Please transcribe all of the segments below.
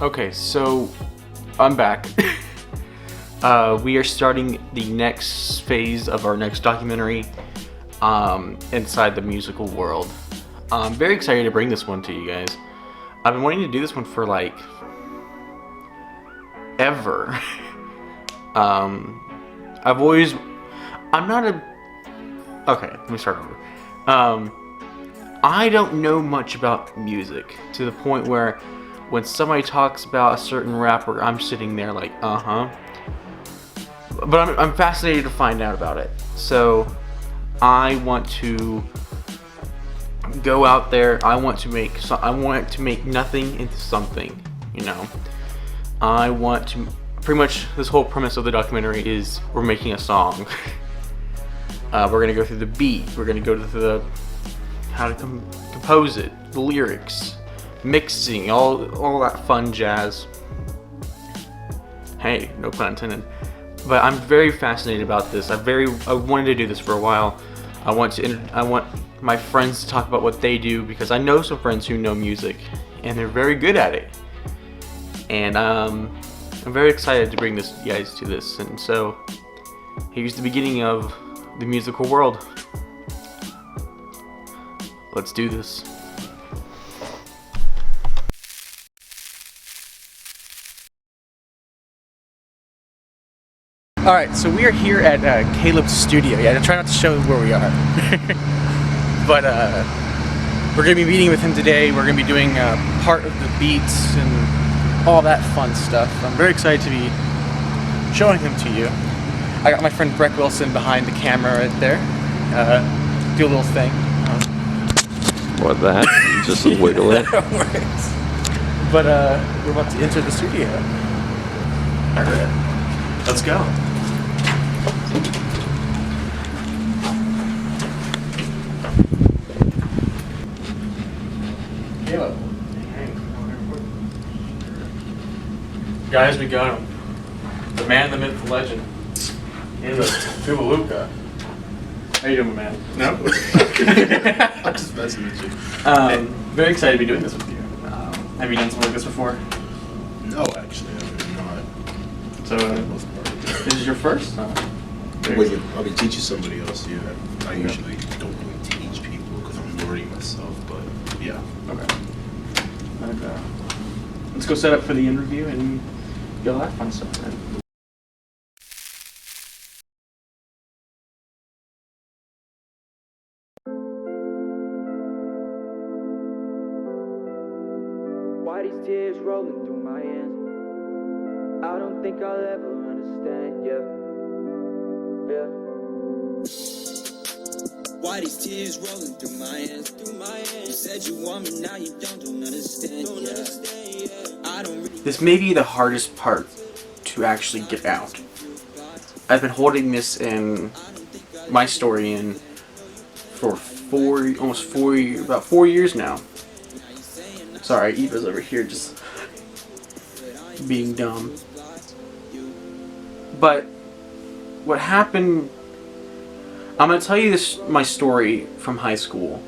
Okay, so I'm back. We are starting the next phase of our next documentary inside the musical world. I'm very excited to bring this one to you guys. I've been wanting to do this one for like ever. Okay, let me start over. I don't know much about music to the point where when somebody talks about a certain rapper, I'm sitting there like, but I'm fascinated to find out about it. So I want to go out there. I want to make nothing into something. You know, I want to pretty much this whole premise of the documentary is we're making a song. We're gonna go through the beat. We're gonna go through the how to compose it, the lyrics, mixing, all that fun jazz. Hey, no pun intended. But I'm very fascinated about this. I wanted to do this for a while. I want my friends to talk about what they do because I know some friends who know music and they're very good at it. And I'm very excited to bring you guys to this. And so here's the beginning of the musical world. Let's do this. Alright, so we are here at Caleb's studio. Yeah, I try not to show where we are. But we're going to be meeting with him today. We're going to be doing part of the beats and all that fun stuff. I'm very excited to be showing him to you. I got my friend Breck Wilson behind the camera right there. Do a little thing. What, that? Just wiggle it? That works. But we're about to enter the studio. Alright, let's go. Caleb. Guys, we got him. The man, the myth, the legend. In the Kubaluka. How you doing, man? No? I'm just messing with you. Very excited to be doing this with you. Have you done something like this before? No, actually, I have not. So, For the most part. this is your first? Wait, I'll be teaching somebody else, yeah. I usually don't really teach people because I'm learning myself, but yeah. Okay. And, let's go set up for the interview and get all that fun stuff, man. Why these tears rolling through my hands? I don't think I'll ever understand, yeah. Why these tears rolling through my hands? You said you want me, now you don't understand, yeah. I don't really. This may be the hardest part to actually get out. I've been holding this in my story in for about 4 years now. Sorry, Eva's over here just being dumb. But what happened, I'm going to tell you my story from high school.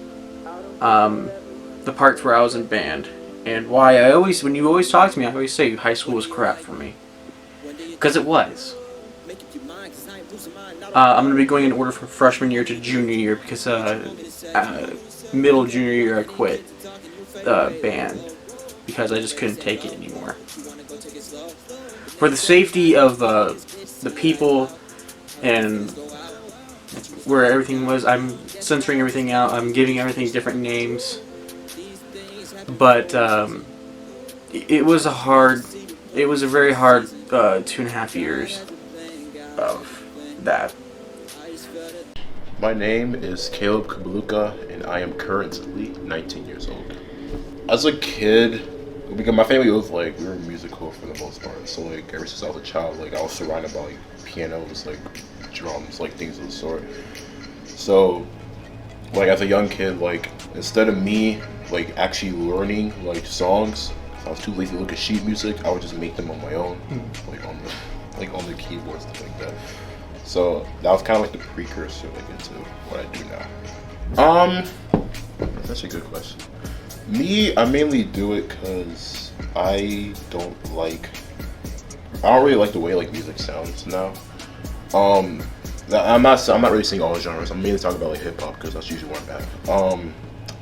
The parts where I was in band. And why when you always talk to me, I always say high school was crap for me. Because it was. I'm going to be going in order from freshman year to junior year because middle junior year I quit band because I just couldn't take it anymore. For the safety of the people and where everything was, I'm censoring everything out. I'm giving everything different names. But it was a very hard 2.5 years of that. My name is Caleb Kubaluka, and I am currently 19 years old. As a kid, because my family was we were musical for the most part, so ever since I was a child, I was surrounded by pianos, drums, things of the sort. So, as a young kid, instead of me actually learning songs, I was too lazy to look at sheet music. I would just make them on my own, on the keyboard, stuff like that. So that was kind of the precursor into what I do now. That's a good question. Me, I mainly do it because I don't really like the way like music sounds now. I'm not really saying all genres. I'm mainly talking about like hip hop because that's usually where I'm at.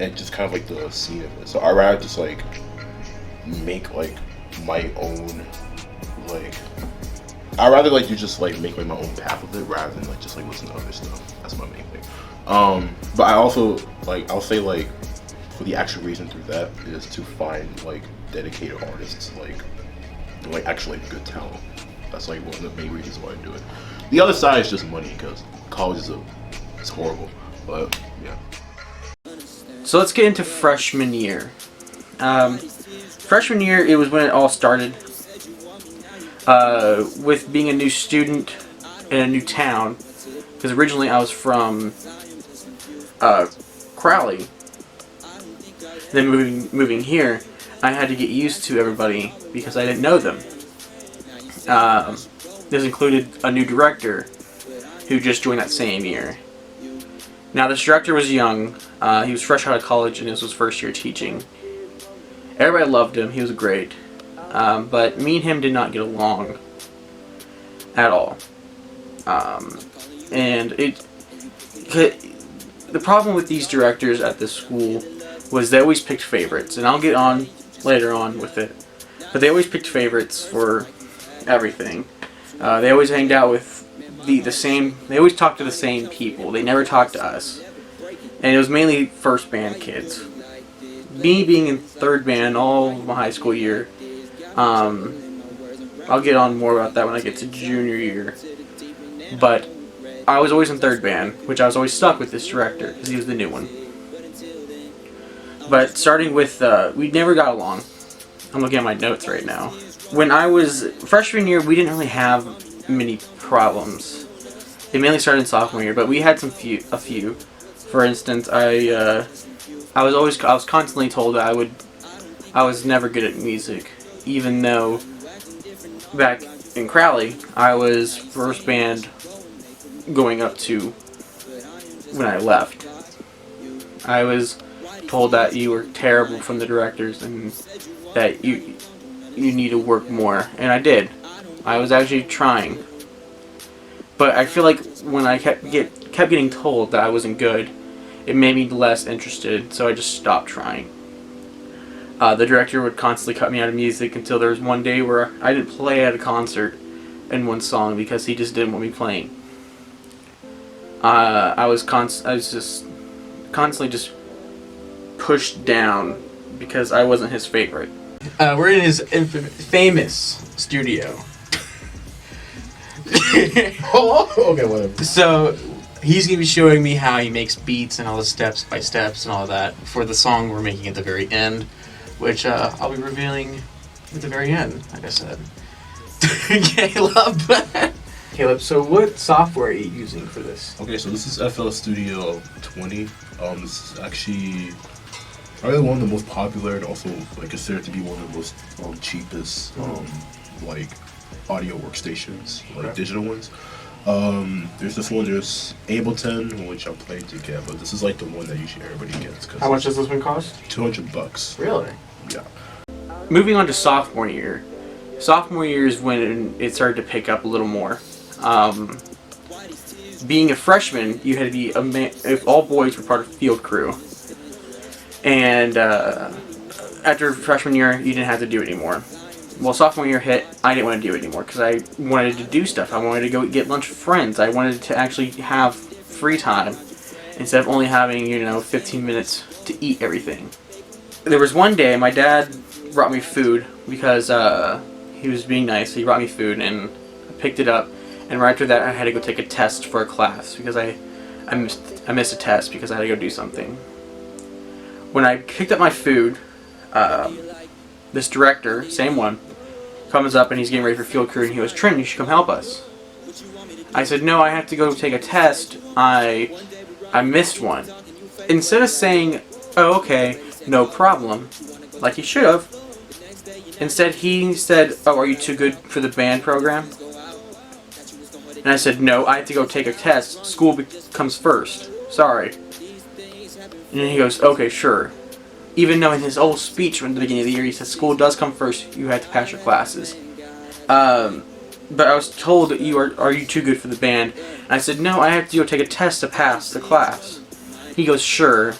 And just kind of like the scene of it. So I rather just like make like my own like. I rather like just like make like my own path with it rather than like just like listen to other stuff. That's my main thing. But I also like I'll say like for the actual reason through that is to find like dedicated artists like actually good talent. That's like one of the main reasons why I do it. The other side is just money because college is horrible. But yeah. So let's get into freshman year. Freshman year, it was when it all started. With being a new student in a new town, because originally I was from Crowley. Then moving here, I had to get used to everybody because I didn't know them. This included a new director who just joined that same year. Now this director was young. He was fresh out of college and this was first year teaching. Everybody loved him. He was great. But me and him did not get along at all. And the problem with these directors at this school was they always picked favorites, and I'll get on later on with it. But they always picked favorites for everything. They always hanged out with the same. They always talked to the same people. They never talked to us, and it was mainly first band kids. Me being in third band all of my high school year. I'll get on more about that when I get to junior year. But I was always in third band, which I was always stuck with this director because he was the new one. But starting with, we never got along. I'm looking at my notes right now. When I was freshman year, we didn't really have many problems. It mainly started in sophomore year, but we had a few. For instance, I was constantly told that I was never good at music, even though back in Crowley, I was first band going up to when I left. I was told that you were terrible from the directors and that you need to work more, and I did. I was actually trying, but I feel like when I kept getting told that I wasn't good, it made me less interested, so I just stopped trying. The director would constantly cut me out of music until there was one day where I didn't play at a concert in one song because he just didn't want me playing. I was just constantly just pushed down because I wasn't his favorite. We're in his famous studio. Okay, whatever. So he's gonna be showing me how he makes beats and all the steps by steps and all of that for the song we're making at the very end, which I'll be revealing at the very end, like I said. Caleb, so what software are you using for this? Okay, so this is FL Studio 20. This is actually probably one of the most popular and also like considered to be one of the most cheapest like audio workstations, like digital ones. There's this one, there's Ableton, which I'm planning to get, but this is like the one that usually everybody gets. How much does this one cost? $200. Really? Yeah. Moving on to sophomore year. Sophomore year is when it started to pick up a little more. Being a freshman, you had to be if all boys were part of field crew. And after freshman year, you didn't have to do it anymore. Well, sophomore year hit, I didn't want to do it anymore because I wanted to do stuff. I wanted to go get lunch with friends. I wanted to actually have free time instead of only having, 15 minutes to eat everything. There was one day my dad brought me food because he was being nice. He brought me food and I picked it up. And right after that, I had to go take a test for a class because I missed a test because I had to go do something. When I picked up my food, this director, same one, comes up and he's getting ready for field crew and he goes, "Trenton, you should come help us." I said, "No, I have to go take a test. I missed one." Instead of saying, "Oh, okay, no problem," like he should have, instead he said, "Oh, are you too good for the band program?" And I said, "No, I have to go take a test. School comes first. Sorry." And then he goes, "Okay, sure." even though in his whole speech from the beginning of the year he said school does come first, you have to pass your classes. But I was told that are you too good for the band? And I said, no, I have to go take a test to pass the class. He goes, sure.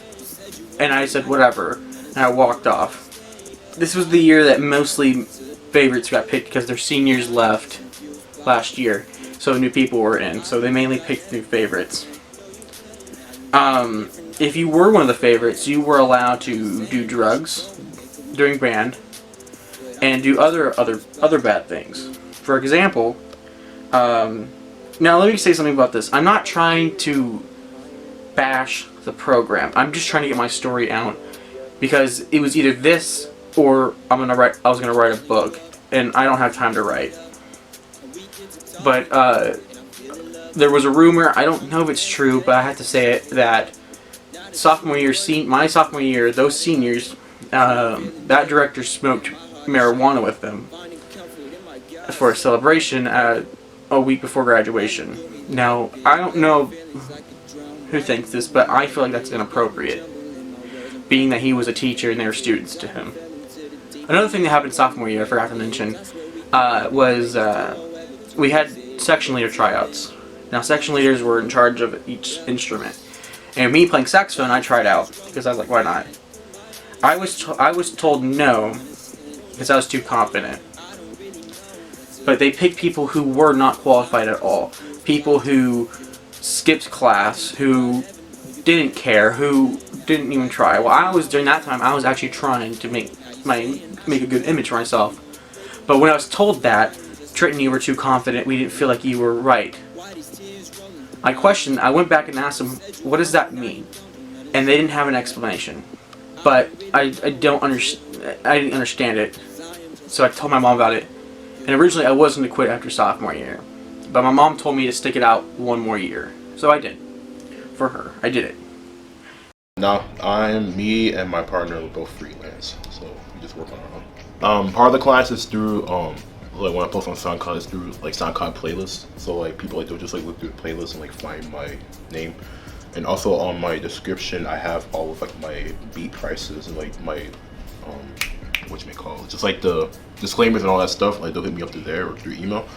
And I said, whatever. And I walked off. This was the year that mostly favorites got picked because their seniors left last year. So new people were in. So they mainly picked new favorites. If you were one of the favorites, you were allowed to do drugs during band and do other bad things. For example, now let me say something about this. I'm not trying to bash the program. I'm just trying to get my story out because it was either this or I was gonna write a book, and I don't have time to write. But there was a rumor. I don't know if it's true, but I have to say it that my sophomore year, those seniors, that director smoked marijuana with them for a celebration a week before graduation. Now, I don't know who thinks this, but I feel like that's inappropriate, being that he was a teacher and they were students to him. Another thing that happened sophomore year, I forgot to mention, was we had section leader tryouts. Now, section leaders were in charge of each instrument. And me playing saxophone, I tried out, because I was like, why not? I was told no, because I was too confident. But they picked people who were not qualified at all. People who skipped class, who didn't care, who didn't even try. Well, during that time, I was actually trying to make a good image for myself. But when I was told that, Trenton, you were too confident, we didn't feel like you were right. I went back and asked them, what does that mean? And they didn't have an explanation. But I didn't understand it. So I told my mom about it. And originally I was going to quit after sophomore year. But my mom told me to stick it out one more year. So I did. For her. I did it. No, me and my partner were both freelance. So we just work on our own. Part of the class is through, like when I post on SoundCloud, it's through like SoundCloud playlists. So like people they'll just like look through the playlist and like find my name. And also on my description, I have all of like my beat prices and like my just like the disclaimers and all that stuff. Like they'll hit me up through there or through email.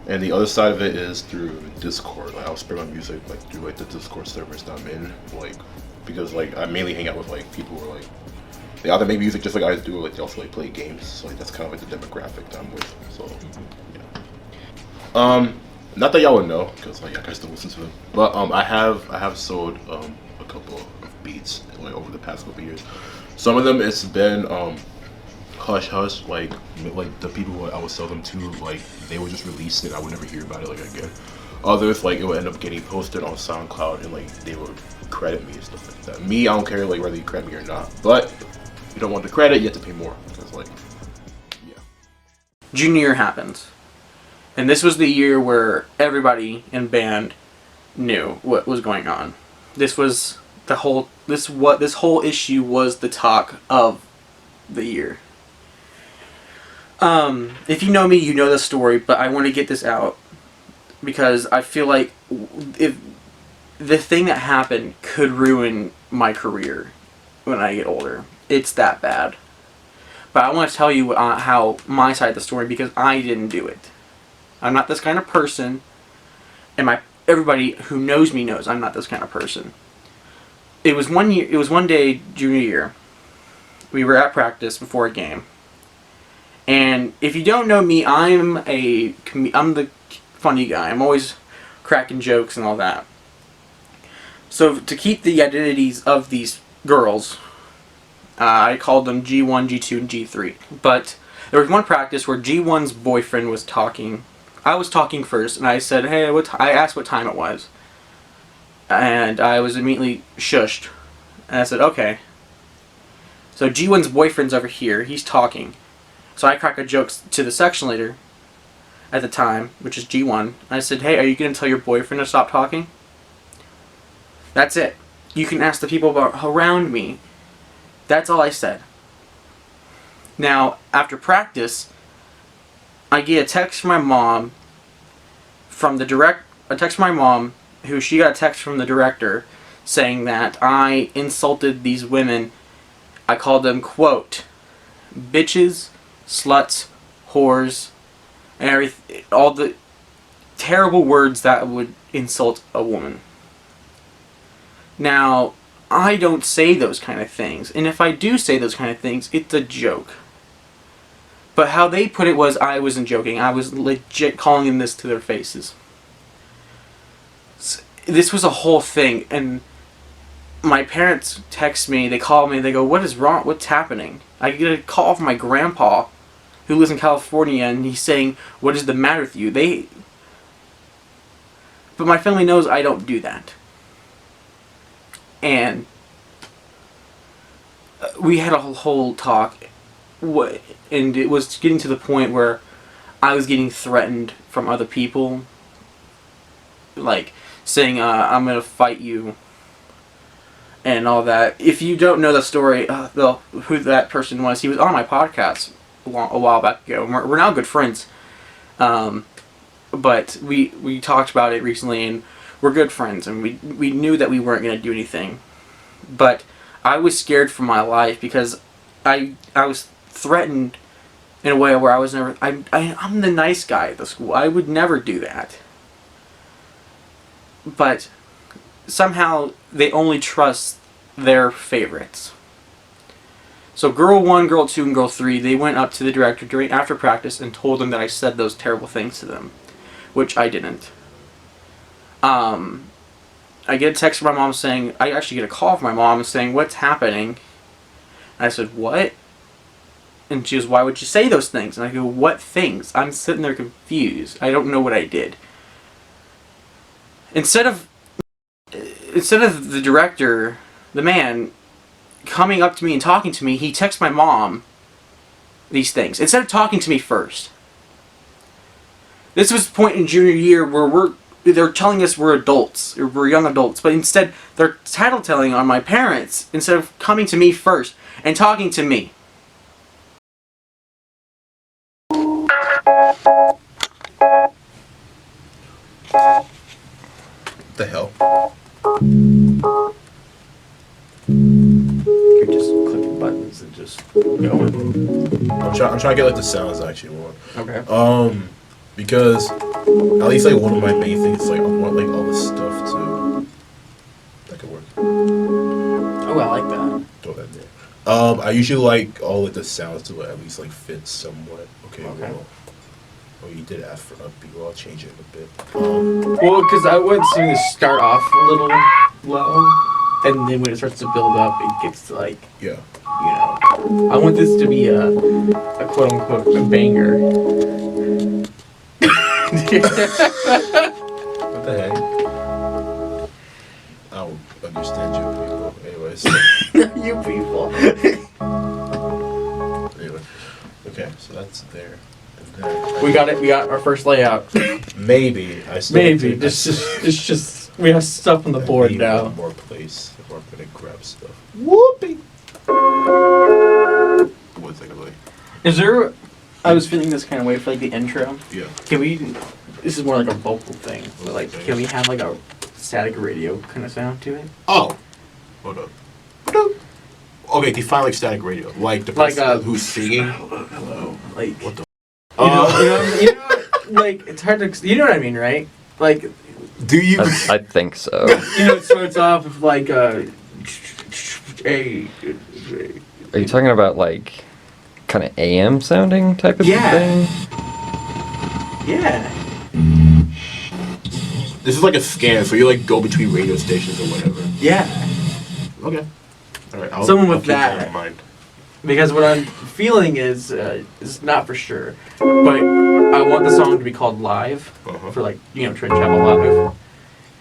And the other side of it is through Discord. Like I'll spread my music like through like the Discord servers that I'm in, like because like I mainly hang out with like people who are like they either make music just like I do, or like they also like play games. So like that's kind of like the demographic that I'm with. So yeah. Not that y'all would know because like I guys don't listen to them, but I have sold a couple of beats like over the past couple of years. Some of them it's been hush hush, like the people who I would sell them to, like they would just release it. I would never hear about it like again. Others like it would end up getting posted on SoundCloud and like they would credit me and stuff like that. Me, I don't care like whether you credit me or not, but if you don't want the credit, you have to pay more. Because like, yeah. Junior year happens, and this was the year where everybody in band knew what was going on. This was this whole issue was the talk of the year. If you know me, you know the story, but I want to get this out because I feel like if the thing that happened could ruin my career when I get older. It's that bad. But I want to tell you how my side of the story because I didn't do it. I'm not this kind of person, and everybody who knows me knows I'm not this kind of person. It was one day junior year. We were at practice before a game. And if you don't know me, I'm the funny guy. I'm always cracking jokes and all that. So to keep the identities of these girls, I called them G1, G2, and G3. But there was one practice where G1's boyfriend was talking. I was talking first, and I said, hey, I asked what time it was. And I was immediately shushed. And I said, okay. So G1's boyfriend's over here. He's talking. So I cracked a joke to the section leader at the time, which is G1. I said, hey, are you going to tell your boyfriend to stop talking? That's it. You can ask the people around me. That's all I said. Now, after practice, I get a text from my mom who she got a text from the director saying that I insulted these women I called them, quote, bitches, sluts, whores, and all the terrible words that would insult a woman. Now, I don't say those kind of things, and if I do say those kind of things, it's a joke. But how they put it was, I wasn't joking. I was legit calling them this to their faces. This was a whole thing, and my parents text me, they call me, they go, what is wrong? What's happening? I get a call from my grandpa, who lives in California, and he's saying, what is the matter with you? But my family knows I don't do that. And we had a whole talk, and it was getting to the point where I was getting threatened from other people, like saying, I'm going to fight you, and all that. If you don't know the story, who that person was, he was on my podcast a while back ago. We're now good friends. But we talked about it recently, and we're good friends, and we knew that we weren't going to do anything. But I was scared for my life because I was threatened in a way where I was never... I'm the nice guy at the school. I would never do that. But somehow they only trust their favorites. So Girl 1, Girl 2, and Girl 3, they went up to the director after practice and told them that I said those terrible things to them, which I didn't. I get a text from my mom saying, I actually get a call from my mom saying, what's happening? And I said, what? And she goes, why would you say those things? And I go, what things? I'm sitting there confused. I don't know what I did. Instead of the director, the man, coming up to me and talking to me, he texts my mom these things. Instead of talking to me first. This was the point in junior year where they're telling us we're adults, or we're young adults, but instead they're tattletelling on my parents instead of coming to me first and talking to me. The hell? You're just clicking buttons and just going. I'm trying to get like the sounds I actually want. Okay. Because at least like one of my main things is like I want like all this stuff to that could work. Oh, I like that. Throw that there. I usually like all of the sounds to at least like fit somewhat. Okay. Well, oh, you did ask for upbeat. Well, I'll change it a bit. Well, because I want something to start off a little low, and then when it starts to build up, it gets to like, yeah. You know, I want this to be a quote unquote a banger. What the heck? I don't understand you people. Anyways. You people. Anyway. Okay, so that's there. And then We got it. We got our first layout. maybe I still Maybe just we have stuff on the board need now. one more place if I'm gonna grab stuff. Whoopee. What's that like? Is there? I was feeling this kind of way for like the intro. Yeah. Can we? This is more like a vocal thing. But like, can we have like a static radio kind of sound to it? Oh. Hold up. Okay, define like static radio. Like the person who's singing. Hello. Like. What the? You know, like it's hard to. You know what I mean, right? Like. Do you? I think so. You know, it starts off with like a. Are you talking about like kind of AM sounding type of thing? Yeah. This is like a scan, so you like go between radio stations or whatever. Yeah. Okay. All right. Someone with I'll keep that that. in mind. Because what I'm feeling is not for sure, but I want the song to be called Live for like Trenton Chappell Live.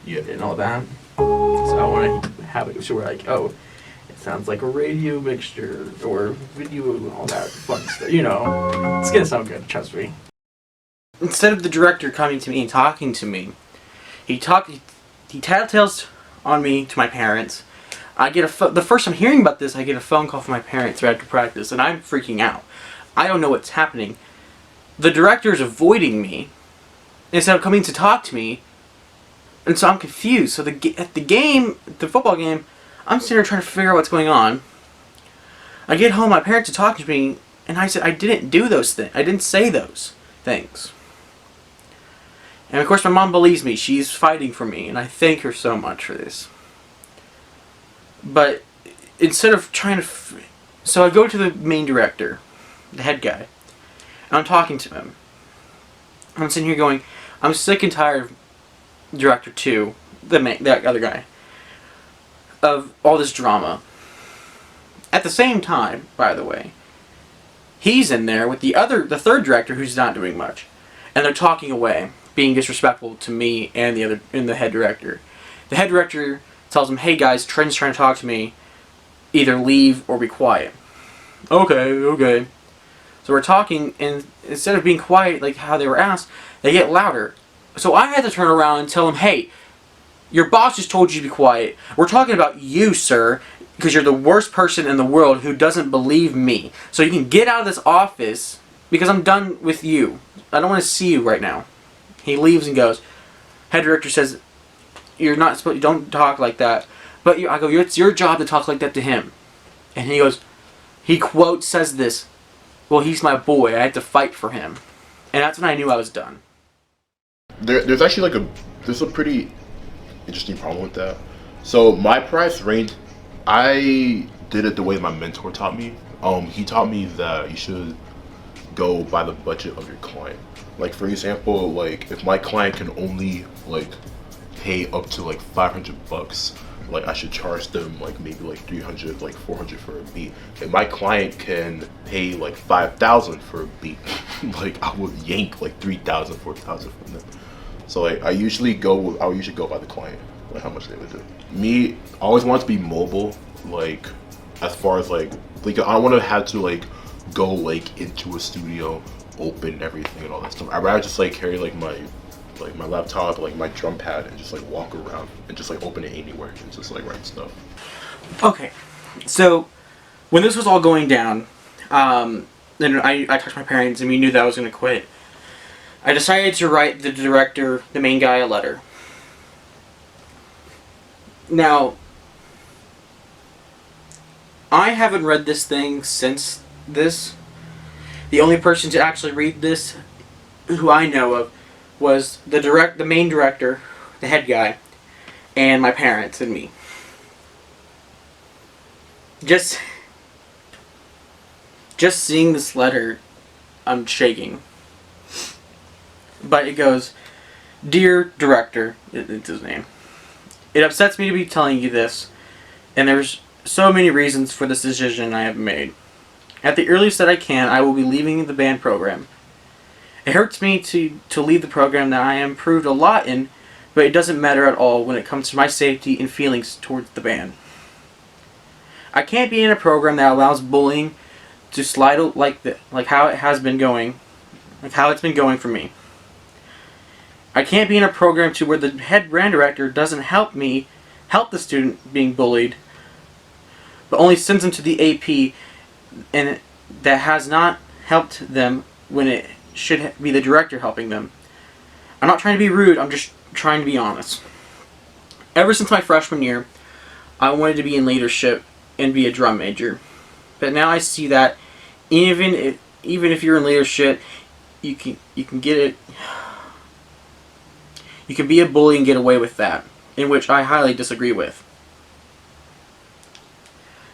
Yeah. And all that. So I want to have it so we're like, oh, it sounds like a radio mixture or video and all that fun stuff. You know, it's gonna sound good. Trust me. Instead of the director coming to me and talking to me, he tattletales on me to my parents. I get the first I'm hearing about this, I get a phone call from my parents right after practice, and I'm freaking out. I don't know what's happening. The director is avoiding me instead of coming to talk to me, and so I'm confused. So at the football game, I'm sitting there trying to figure out what's going on. I get home, my parents are talking to me, and I said, I didn't do those things. I didn't say those things. And of course my mom believes me. She's fighting for me, and I thank her so much for this. But instead of trying to... So I go to the main director, the head guy, and I'm talking to him. I'm sitting here going, I'm sick and tired of Director 2, that other guy, of all this drama. At the same time, by the way, he's in there with the third director who's not doing much. And they're talking away, being disrespectful to me and the head director. The head director tells him, hey guys, Trenton's trying to talk to me. Either leave or be quiet. Okay. So we're talking, and instead of being quiet like how they were asked, they get louder. So I had to turn around and tell him, hey, your boss just told you to be quiet. We're talking about you, sir, because you're the worst person in the world who doesn't believe me. So you can get out of this office because I'm done with you. I don't want to see you right now. He leaves and goes. Head director says, you're not supposed, don't talk like that. But I go, it's your job to talk like that to him. And he goes, he quote says this, well, he's my boy. I had to fight for him. And that's when I knew I was done. There's actually there's a pretty interesting problem with that. So my price range, I did it the way my mentor taught me. He taught me that you should go by the budget of your client. Like for example, like if my client can only like pay up to like $500, like I should charge them like maybe like 300, like 400 for a beat. If my client can pay like 5,000 for a beat, like I would yank like 3,000, 4,000 from them. So like I usually go by the client, like how much they would do. Me, I always want to be mobile, like as far as like I don't want to have to like go like into a studio, open everything and all that stuff. I'd rather just like carry like my laptop, like my drum pad, and just like walk around and just like open it anywhere and just like write stuff. Okay, so when this was all going down, then I talked to my parents and we knew that I was going to quit. I decided to write the director, the main guy, a letter. Now, I haven't read this thing since this. The only person to actually read this, who I know of, was the main director, the head guy, and my parents and me. Just seeing this letter, I'm shaking. But it goes, Dear Director, it's his name. It upsets me to be telling you this, and there's so many reasons for this decision I have made. At the earliest that I can, I will be leaving the band program. It hurts me to leave the program that I improved a lot in, but it doesn't matter at all when it comes to my safety and feelings towards the band. I can't be in a program that allows bullying to slide like how it has been going, like how it's been going for me. I can't be in a program where the head band director doesn't help the student being bullied, but only sends them to the AP, and that has not helped them when it should be the director helping them. I'm not trying to be rude, I'm just trying to be honest. Ever since my freshman year, I wanted to be in leadership and be a drum major. But now I see that even if you're in leadership, you can get it. You can be a bully and get away with that, in which I highly disagree with.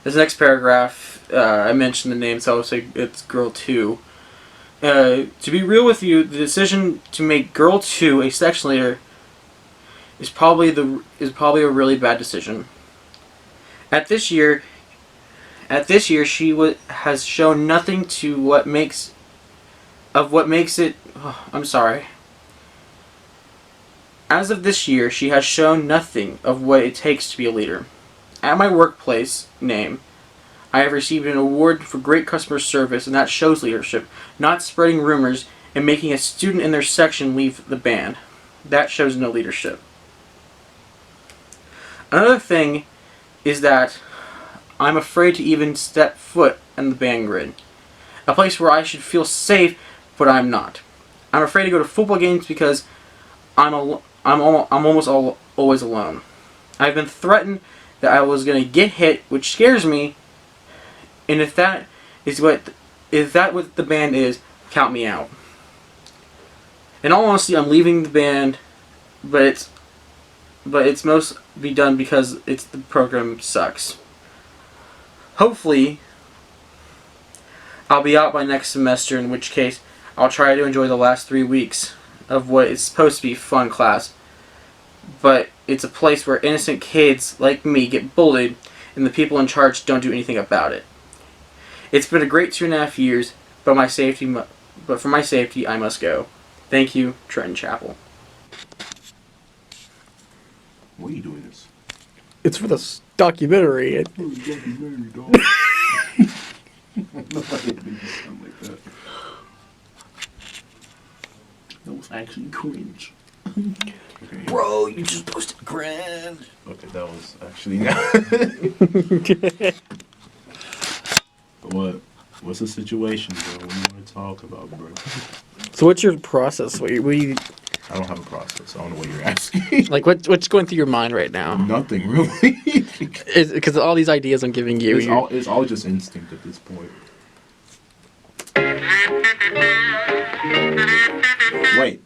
This next paragraph, I mentioned the name, so I'll say it's Girl 2. To be real with you, the decision to make Girl 2 a section leader is probably a really bad decision. At this year, she has shown nothing to what makes it. Oh, I'm sorry. As of this year, she has shown nothing of what it takes to be a leader. At my workplace name, I have received an award for great customer service, and that shows leadership, not spreading rumors and making a student in their section leave the band. That shows no leadership. Another thing is that I'm afraid to even step foot in the band grid, a place where I should feel safe, but I'm not. I'm afraid to go to football games because I'm almost always alone. I've been threatened that I was going to get hit, which scares me, And if that is what the band is, count me out. In all honesty, I'm leaving the band, but it's most be done because the program sucks. Hopefully, I'll be out by next semester, in which case I'll try to enjoy the last 3 weeks of what is supposed to be fun class. But it's a place where innocent kids like me get bullied, and the people in charge don't do anything about it. It's been a great 2.5 years, but for my safety, I must go. Thank you, Trenton Chappell. Why are you doing this? It's for this documentary. That was actually cringe. Okay. Bro, you just posted grand. Okay, that was actually not. What's the situation, bro? What do you want to talk about, bro? So what's your process? What you I don't have a process. I don't know what you're asking. like? What's going through your mind right now? Nothing really. Because all these ideas I'm giving you. It's all just instinct at this point. Wait.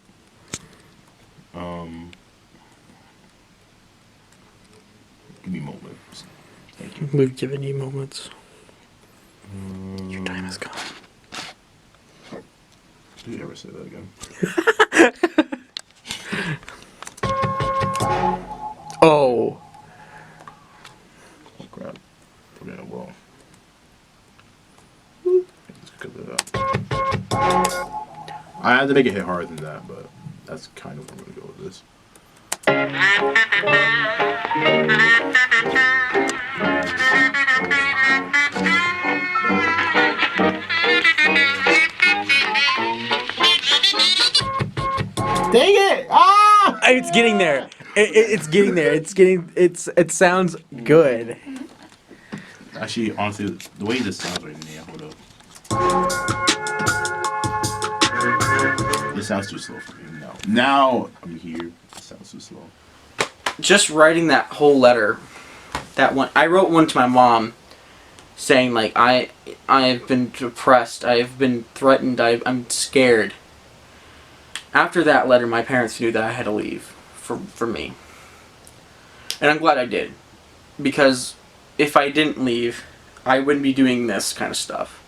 Give me moments. Thank you. We've given you moments. Your time is gone. Do you ever say that again? Oh. Oh crap. Okay, well. Let's cut that out. I had to make it hit harder than that, but that's kind of where I'm gonna go with this. Dang it! Ah! It's getting there. It's getting there. It sounds good. Actually, honestly, the way this sounds right now, hold up. It sounds too slow for me now. Now I'm here. It sounds too slow. Just writing that whole letter, I wrote one to my mom, saying like I've been depressed, I've been threatened, I'm scared. After that letter, my parents knew that I had to leave for me, and I'm glad I did, because if I didn't leave, I wouldn't be doing this kind of stuff.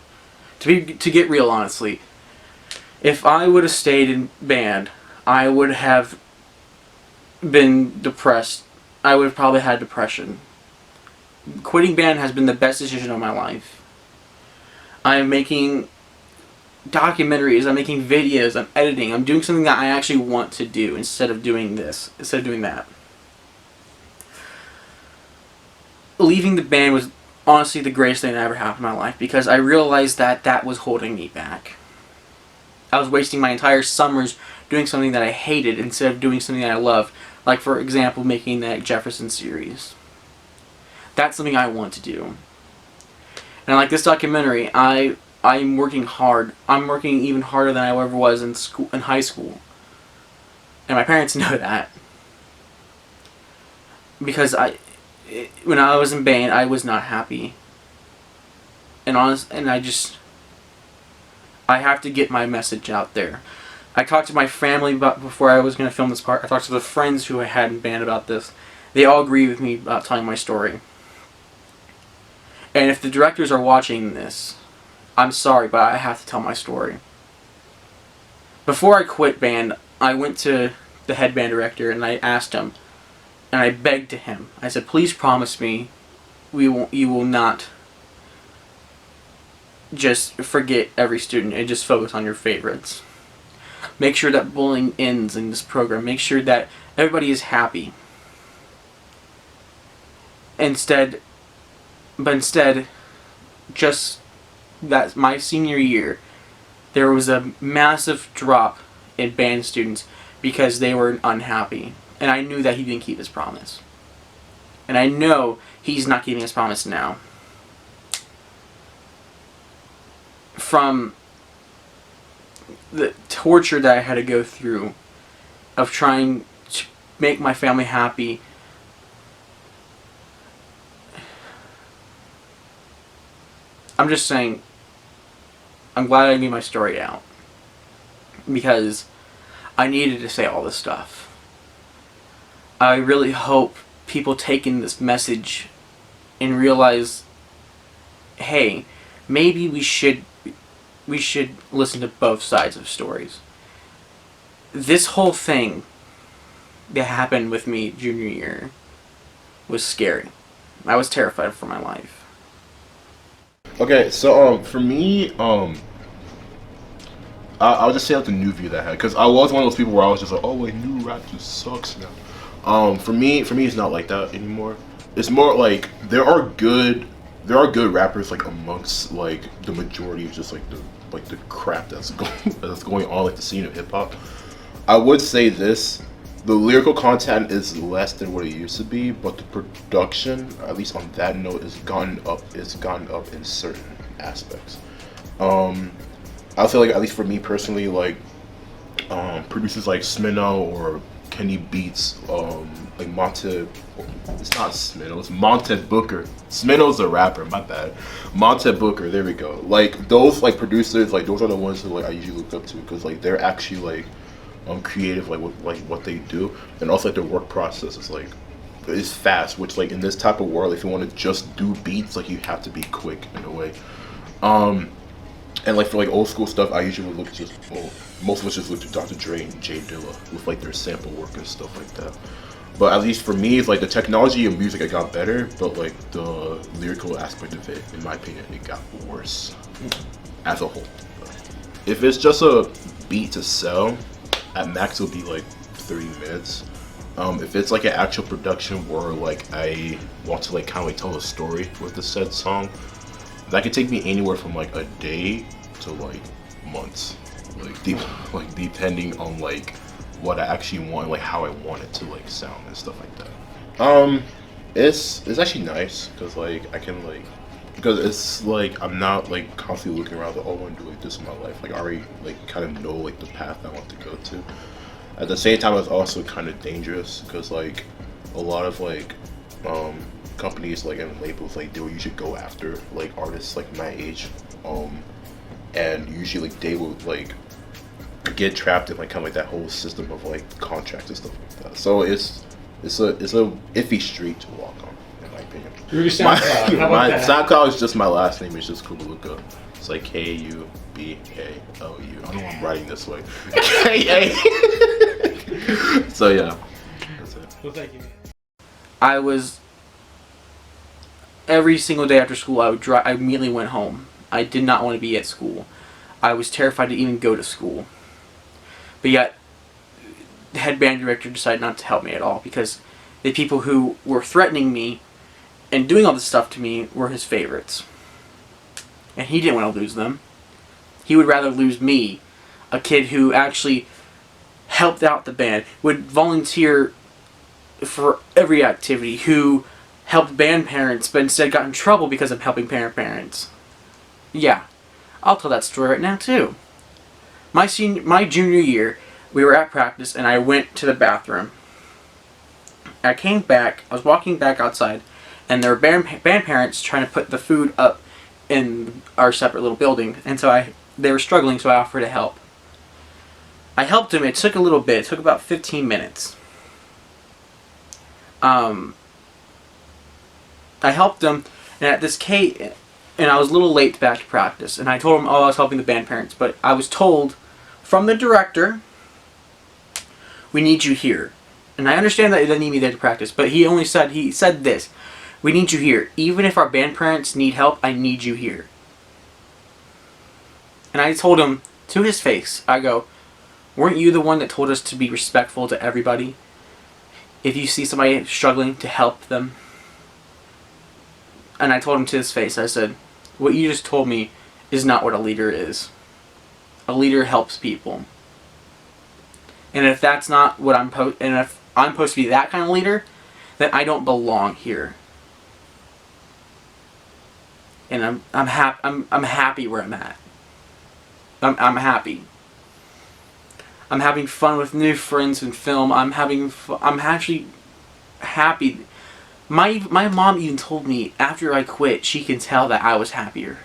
To get real, honestly, if I would have stayed in band, I would have been depressed. I would have probably had depression. Quitting band has been the best decision of my life. I am making documentaries, I'm making videos, I'm editing, I'm doing something that I actually want to do instead of doing that. Leaving the band was honestly the greatest thing that ever happened in my life, because I realized that was holding me back. I was wasting my entire summers doing something that I hated instead of doing something that I loved. Like, for example, making that Jefferson series. That's something I want to do. And like this documentary, I'm working hard. I'm working even harder than I ever was in high school. And my parents know that. Because when I was in band, I was not happy. And I have to get my message out there. I talked to my family before I was going to film this part. I talked to the friends who I had in band about this. They all agree with me about telling my story. And if the directors are watching this, I'm sorry, but I have to tell my story. Before I quit band, I went to the head band director and I asked him, and I begged to him. I said, please promise me you will not just forget every student and just focus on your favorites. Make sure that bullying ends in this program. Make sure that everybody is happy. Instead, just that my senior year, there was a massive drop in band students because they were unhappy. And I knew that he didn't keep his promise. And I know he's not keeping his promise now. From the torture that I had to go through of trying to make my family happy, I'm just saying, I'm glad I knew my story out. Because I needed to say all this stuff. I really hope people take in this message and realize, hey, maybe we should listen to both sides of stories. This whole thing that happened with me junior year was scary. I was terrified for my life. Okay, so for me, I'll just say like the new view that I had, because I was one of those people where I was just like, oh, like new rap just sucks now. For me, it's not like that anymore. It's more like there are good rappers like amongst like the majority of just like the crap that's going on, like the scene of hip hop. I would say this: the lyrical content is less than what it used to be, but the production, at least on that note, is gone up. It's gone up in certain aspects. I'll say like, at least for me personally, like producers like Smino or Kenny Beats, like Monte. It's not Smino, it's Monte Booker. Smino's a rapper, my bad. Monte Booker, there we go. Like those like producers, like those are the ones who like I usually look up to, because like they're actually like creative, like what they do, and also like their work process is fast. Which like in this type of world, if you want to just do beats, like you have to be quick in a way. And like for like old school stuff, I usually would look just most of us just look to Dr. Dre and Jay Dilla with like their sample work and stuff like that. But at least for me, it's like the technology of music, it got better, but like the lyrical aspect of it, in my opinion, it got worse as a whole. If it's just a beat to sell, at max it'll be like 30 minutes. If it's like an actual production where like I want to like kind of like tell a story with the said song, that could take me anywhere from like a day to like months, like depending on like what I actually want, like how I want it to like sound and stuff like that. It's actually nice because like I can like, because it's like I'm not like constantly looking around like, oh, I want to do like this in my life. Like I already like kind of know like the path I want to go to. At the same time, it's also kind of dangerous because like a lot of like companies like and labels, like they will usually go after like artists like my age, and usually like they will like get trapped in like kind of like that whole system of like contracts and stuff like that. So it's a iffy street to walk on, in my opinion. Your SoundCloud. How about that? SoundCloud is just my last name. It's just Kubaluka. It's like Kubalu. I don't know why I'm writing this way. So yeah, that's it. Well, thank you. I was, every single day after school, I immediately went home. I did not want to be at school. I was terrified to even go to school. But yet, the head band director decided not to help me at all, because the people who were threatening me and doing all this stuff to me were his favorites. And he didn't want to lose them. He would rather lose me, a kid who actually helped out the band, would volunteer for every activity, who helped band parents but instead got in trouble because of helping parents. Yeah, I'll tell that story right now too. My junior year, we were at practice and I went to the bathroom. I came back, I was walking back outside, and there were band parents trying to put the food up in our separate little building, and so they were struggling, so I offered to help. I helped them. It took a little bit. It took about 15 minutes. I helped them, and at this and I was a little late back to practice, and I told them, oh, I was helping the band parents, but I was told from the director, we need you here. And I understand that they need me there to practice, but he said this, we need you here. Even if our band parents need help, I need you here. And I told him to his face, I go, weren't you the one that told us to be respectful to everybody? If you see somebody struggling, to help them. And I told him to his face, I said, what you just told me is not what a leader is. A leader helps people. And if that's not what and if I'm supposed to be that kind of leader, then I don't belong here. And I'm happy where I'm at. I'm happy. I'm having fun with new friends in film. I'm actually happy. My mom even told me after I quit, she can tell that I was happier.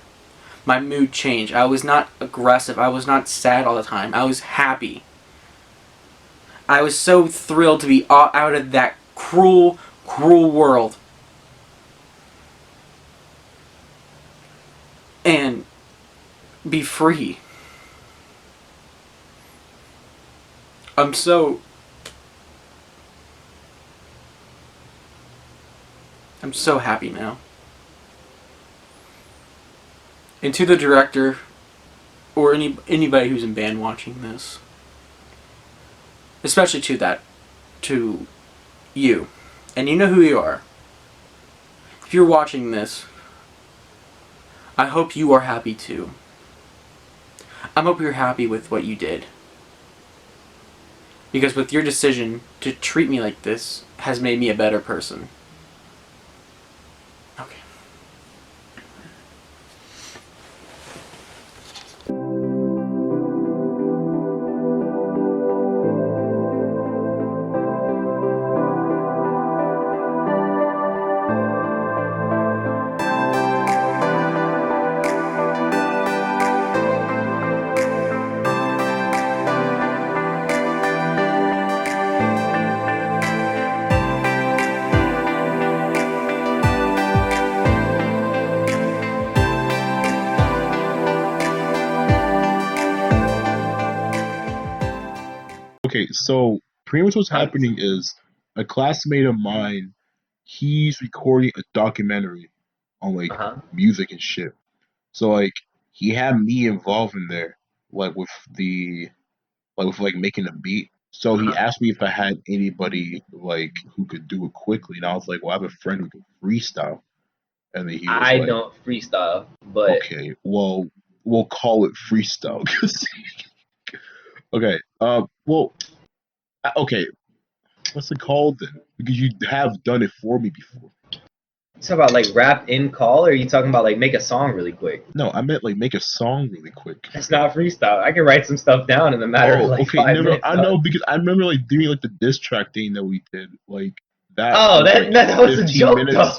my mood changed. I was not aggressive. I was not sad all the time. I was happy. I was so thrilled to be out of that cruel, cruel world. And be free. I'm so happy now. And to the director, or anybody who's in band watching this, especially to you, and you know who you are. If you're watching this, I hope you are happy too. I hope you're happy with what you did. Because with your decision to treat me like this has made me a better person. Okay. Okay, so pretty much what's happening is a classmate of mine, he's recording a documentary on like music and shit. So like he had me involved in there, like with making a beat. So he asked me if I had anybody like who could do it quickly, and I was like, well, I have a friend who can freestyle. And then he was I like, don't freestyle, but okay, well, we'll call it freestyle. Okay, okay, what's it called then? Because you have done it for me before. you talking about like rap in call, or are you talking about like make a song really quick? No, I meant like make a song really quick. That's not freestyle. I can write some stuff down in a matter of like okay, 5 no, minutes. I know because I remember like doing like the diss track thing that we did, like that. Oh, was, that was a joke minutes, though.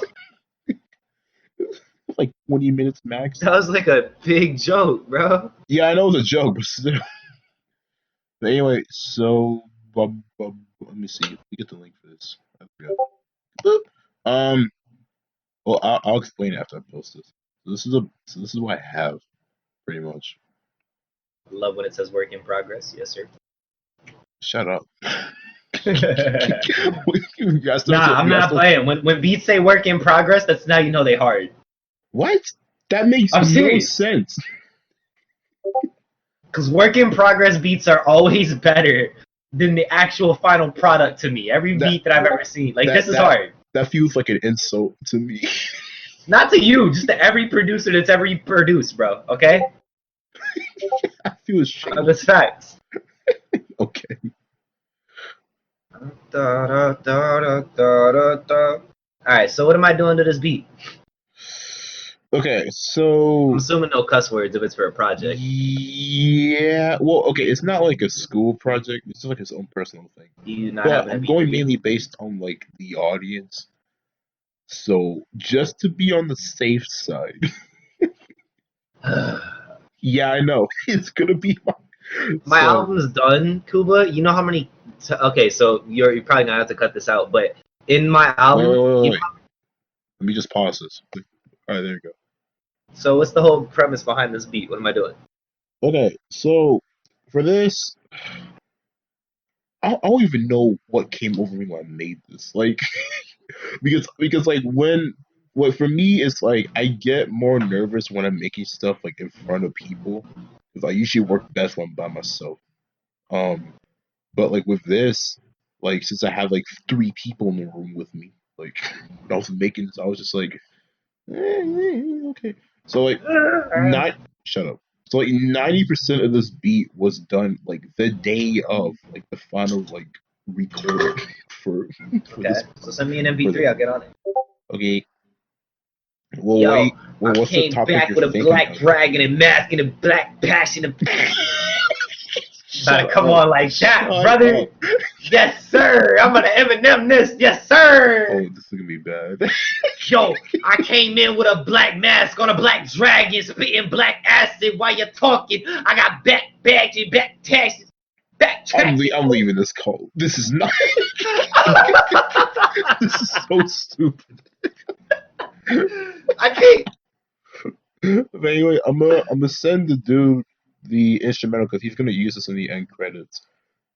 like 20 minutes max. That was like a big joke, bro. Yeah, I know it was a joke, but still. But anyway, so let me see. Let me get the link for this. I forgot. Well, I'll explain it after I post this. So this is what I have, pretty much. I love when it says work in progress. Yes, sir. Shut up. Nah, I'm not playing. When beats say work in progress, that's now you know they hard. What? That makes no sense. Because work in progress beats are always better than the actual final product to me. Every beat that I've ever seen. Like, this is hard. That feels like an insult to me. Not to you, just to every producer that's ever produced, bro. Okay? I feel ashamed. That's facts. Okay. Alright, so what am I doing to this beat? Okay, so I'm assuming no cuss words if it's for a project. Yeah, well, okay, it's not like a school project. It's just like its own personal thing. But I'm going mainly based on like the audience. So just to be on the safe side. Yeah, I know. It's gonna be my album's done, Kuba. You know how many? Okay, so you're probably gonna have to cut this out, but in my album, wait. Let me just pause this. All right, there you go. So what's the whole premise behind this beat? What am I doing? Okay, so for this, I don't even know what came over me when I made this. Like, because like what for me is like I get more nervous when I'm making stuff like in front of people because I usually work best when I'm by myself. But like with this, like since I have like 3 people in the room with me, like when I was making this, I was just like, okay. So like shut up. So like 90% of this beat was done like the day of like the final like record for this. So send me an MP3, I'll get on it. Okay. Well, Yo, wait. Well, I what's came the topic back you're with a thinking black of? dragon and mask and a black passion. Gotta come on like that, Shut brother. up. Yes, sir. I'm gonna Eminem this. Yes, sir. Oh, this is gonna be bad. Yo, I came in with a black mask on a black dragon, spitting black acid while you're talking. I got back bags and back taxes. Back I'm taxes. leaving this call. This is not. This is so stupid. I can't. But anyway, I'm gonna send the dude the instrumental because he's gonna use this in the end credits.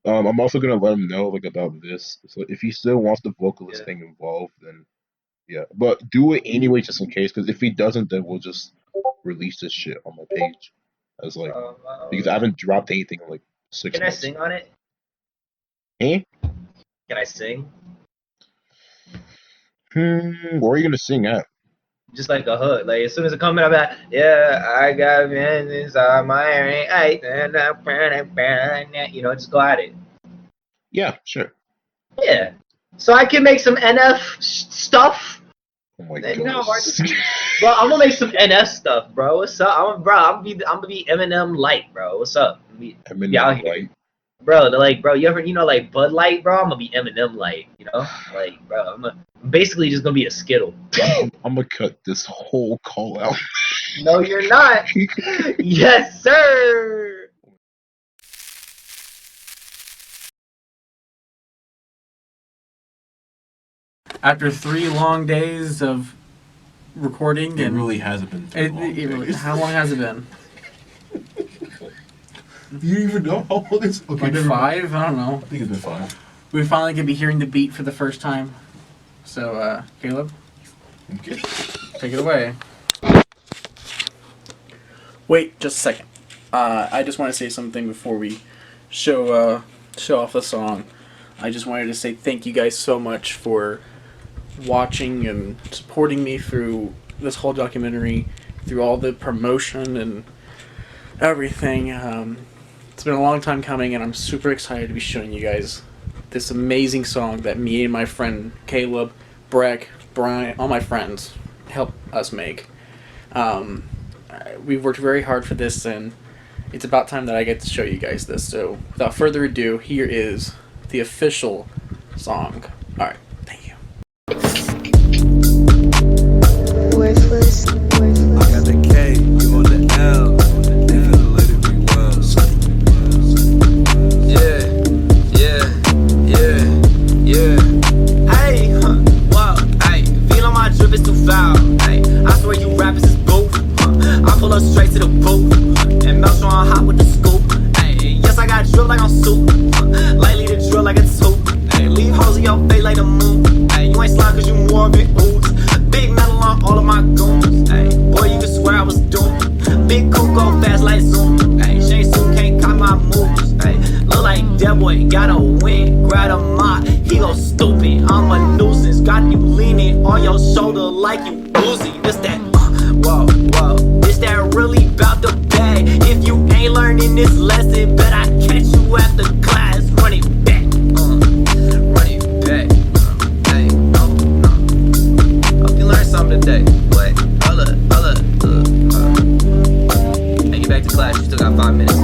I'm also gonna let him know like about this. So if he still wants the vocalist thing involved, then yeah. But do it anyway just in case, because if he doesn't, then we'll just release this shit on my page as like because I haven't dropped anything in like 6 Can I months. sing on it? Eh? Can I sing? Where are you gonna sing at? Just like a hook. Like as soon as it comes in, I'm like, yeah, I got men inside my ring. You know, just go at it. Yeah, sure. Yeah. So I can make some NF stuff. Oh my You know, god. bro, I'm gonna make some NF stuff, bro. What's up? I'm gonna be Eminem Light, bro. What's up? Be out Eminem here. Light. Bro, like, bro, you ever, like Bud Light, bro? I'm gonna be Eminem Light, you know? Like, bro, I'm basically just gonna be a Skittle. I'm gonna cut this whole call out. No, you're not. Yes, sir. After 3 long days of recording, It and really hasn't been too long. how long has it been? You even know how long it's okay, Like never mind. 5? I don't know. I think it's been 5. We finally gonna be hearing the beat for the first time. So, Caleb, Okay. take it away. Wait, just a second. I just want to say something before we show off the song. I just wanted to say thank you guys so much for watching and supporting me through this whole documentary, through all the promotion and everything. It's been a long time coming, and I'm super excited to be showing you guys this amazing song that me and my friend Caleb, Breck, Brian, all my friends helped us make. We've worked very hard for this, and it's about time that I get to show you guys this. So without further ado, here is the official song. Alright, thank you. Worthless. I got the K, you on the L. Nigga, let it be well. Yeah. Hey, wow. Hey, feel on my drip is too foul. Hey, I swear you rappers is both. I pull up straight to the boot and melt on hot with the scoop. Hey, yes I got drip like I'm soup. Lightly the drill like a tooth. Hey, leave hoes in your face like the moon. Hey, you ain't slime cause you more of it. Oops. Big metal on all of my goons. Hey, boy, you can swear I was doomed. Big cool go fast like Zoom. Hey, Shane Soon can't cop my moves. Hey, look like that boy gotta win. Grab a mop, he go stupid. I'm a nuisance. Got you leaning on your shoulder like you boozy. This that, whoa. This that really bout the bag. If you ain't learning this lesson, bet I catch you after class. Run it back. Run it back. Hey, no. Hope you learned something today. Wait, hold up. Hey, get back to class. You still got 5 minutes.